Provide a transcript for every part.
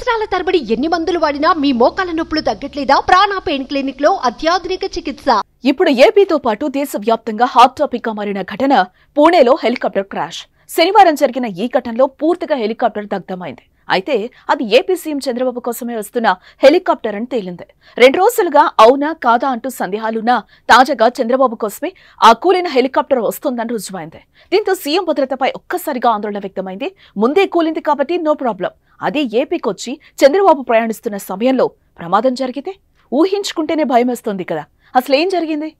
సంవత్సరాల తరబడి ఎన్ని మందులు వాడినా మీ మోకాల నొప్పులు తగ్గట్లేదా? ప్రాణ పెయిన్ క్లినిక్ లో అత్యాధునిక చికిత్స. ఇప్పుడు ఏపీతో పాటు దేశవ్యాప్తంగా హాట్ టాపిక్ గా మారిన ఘటన పూణేలో హెలికాప్టర్ క్రాష్. శనివారం జరిగిన ఈ ఘటనలో పూర్తిగా హెలికాప్టర్ దగ్ధమైంది. అయితే అది ఏపీ సీఎం చంద్రబాబు కోసమే వస్తున్న హెలికాప్టర్ అని తేలింది. 2 రోజులుగా అవునా కాదా అంటూ సందేహాలున్నా తాజాగా చంద్రబాబు కోసమే ఆ కూలిన హెలికాప్టర్ వస్తుందని రుజువైంది. దీంతో సీఎం భద్రతపై ఒక్కసారిగా ఆందోళన వ్యక్తమైంది. ముందే కూలింది కాబట్టి నో ప్రాబ్లం. అదే ఏపీకి వచ్చి చంద్రబాబు ప్రయాణిస్తున్న సమయంలో ప్రమాదం జరిగితే ఊహించుకుంటేనే భయమేస్తోంది కదా. అసలేం జరిగింది?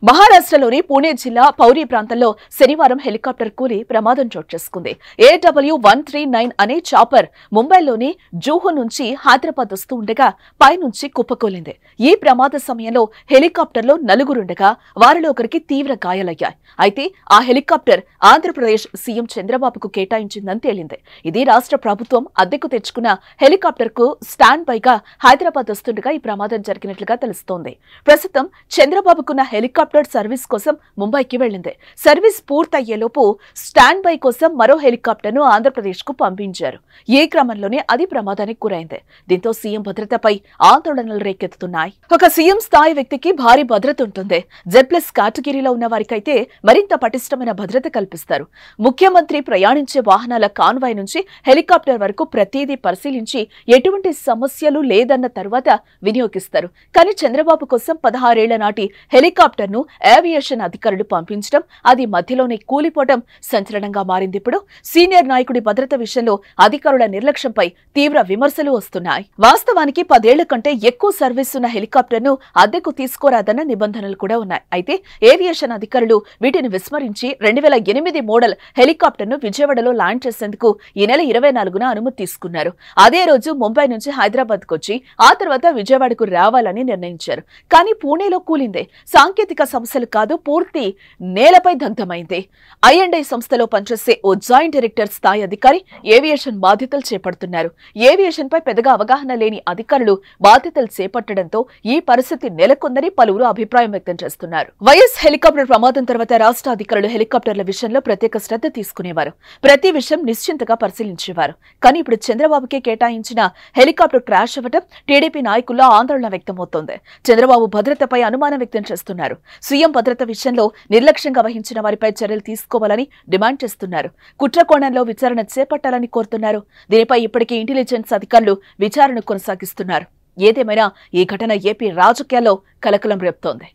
మహారాష్ట్రలోని పూణే జిల్లా పౌరి ప్రాంతంలో శనివారం హెలికాప్టర్ కూలి ప్రమాదం చోటు చేసుకుంది. AW139 అనే చాపర్ ముంబైలోని జూహు నుంచి హైదరాబాద్ వస్తూ ఉండగా పైనుంచి కుప్పకూలింది. ఈ ప్రమాద సమయంలో హెలికాప్టర్లో 4 ఉండగా వారిలో ఒకరికి తీవ్ర గాయాలయ్యాయి. అయితే ఆ హెలికాప్టర్ ఆంధ్రప్రదేశ్ సీఎం చంద్రబాబుకు కేటాయించిందని తేలింది. ఇది రాష్ట్ర ప్రభుత్వం అద్దెకు తెచ్చుకున్న హెలికాప్టర్ కు స్టాండ్ బైగా హైదరాబాద్ వస్తుండగా ఈ ప్రమాదం జరిగినట్లుగా తెలుస్తోంది. ప్రస్తుతం చంద్రబాబుకున్న హెలికాప్టర్ సర్వీస్ కోసం ముంబైకి వెళ్లింది. సర్వీస్ పూర్తయ్యేలోపు స్టాండ్ బై కోసం మరో హెలికాప్టర్ ను ఆంధ్రప్రదేశ్ కు పంపించారు. ఈ క్రమంలోనే అది ప్రమాదానికి గురైంది. దీంతో సీఎం భద్రతపై ఆందోళనలు రేకెత్తుతున్నాయి. ఒక సీఎం స్థాయి వ్యక్తికి భారీ భద్రత ఉంటుంది. Z+ కేటగిరీలో ఉన్న వారికైతే మరింత పటిష్టమైన భద్రత కల్పిస్తారు. ముఖ్యమంత్రి ప్రయాణించే వాహనాల కాన్వాయ్ నుంచి హెలికాప్టర్ వరకు ప్రతిదీ పరిశీలించి ఎటువంటి సమస్యలు లేదన్న తర్వాత వినియోగిస్తారు. కానీ చంద్రబాబు కోసం 16 ఏళ్ల నాటి హెలికాప్టర్ ను ఏవియేషన్ అధికారులు పంపించడం, అది మధ్యలోనే కూలిపోవడం సంచలనంగా మారింది. ఇప్పుడు సీనియర్ నాయకుడి భద్రత విషయంలో అధికారుల నిర్లక్ష్యంపై తీవ్ర విమర్శలు వస్తున్నాయి. వాస్తవానికి 10 ఏళ్ల కంటే ఎక్కువ సర్వీస్ ఉన్న హెలికాప్టర్ ను అద్దెకు తీసుకోరాదన్న నిబంధనలు కూడా ఉన్నాయి. అయితే ఏవియేషన్ అధికారులు వీటిని విస్మరించి 2008 మోడల్ హెలికాప్టర్ ను విజయవాడలో ల్యాండ్ చేసేందుకు ఈ నెల 24న అనుమతి తీసుకున్నారు. అదే రోజు ముంబై నుంచి హైదరాబాద్ కు వచ్చి ఆ తర్వాత విజయవాడకు రావాలని నిర్ణయించారు. కానీ పూణేలో కూలిందే. సాంకేతిక సమస్యలు కాదు, పూర్తి నేలపై దగ్ధమైంది. I&I సంస్థలో పనిచేసే ఓ జాయింట్ డైరెక్టర్ స్థాయి అధికారి ఏవియేషన్ బాధ్యతలు చేపడుతున్నారు. ఏవియేషన్ పై పెద్దగా అవగాహన లేని అధికారులు బాధ్యతలు చేపట్టడంతో ఈ పరిస్థితి నెలకొందని పలువురు అభిప్రాయం వ్యక్తం చేస్తున్నారు. వైఎస్ హెలికాప్టర్ ప్రమాదం తర్వాత రాష్ట్ర అధికారులు హెలికాప్టర్ల విషయంలో ప్రత్యేక శ్రద్ధ తీసుకునేవారు. ప్రతి విషయం నిశ్చింతగా పరిశీలించేవారు. కానీ ఇప్పుడు చంద్రబాబుకే కేటాయించిన హెలికాప్టర్ క్రాష్ అవ్వడం టీడీపీ నాయకుల్లో ఆందోళన వ్యక్తమవుతోంది. చంద్రబాబు భద్రతపై అనుమానం వ్యక్తం చేస్తున్నారు. సీఎం భద్రత విషయంలో నిర్లక్ష్యంగా వహించిన వారిపై చర్యలు తీసుకోవాలని డిమాండ్ చేస్తున్నారు. కుట్ర కోణంలో విచారణ చేపట్టాలని కోరుతున్నారు. దీనిపై ఇప్పటికే ఇంటెలిజెన్స్ అధికారులు విచారణ కొనసాగిస్తున్నారు. ఏదేమైనా ఈ ఘటన ఏపీ రాజకీయాల్లో కలకలం రేపుతోంది.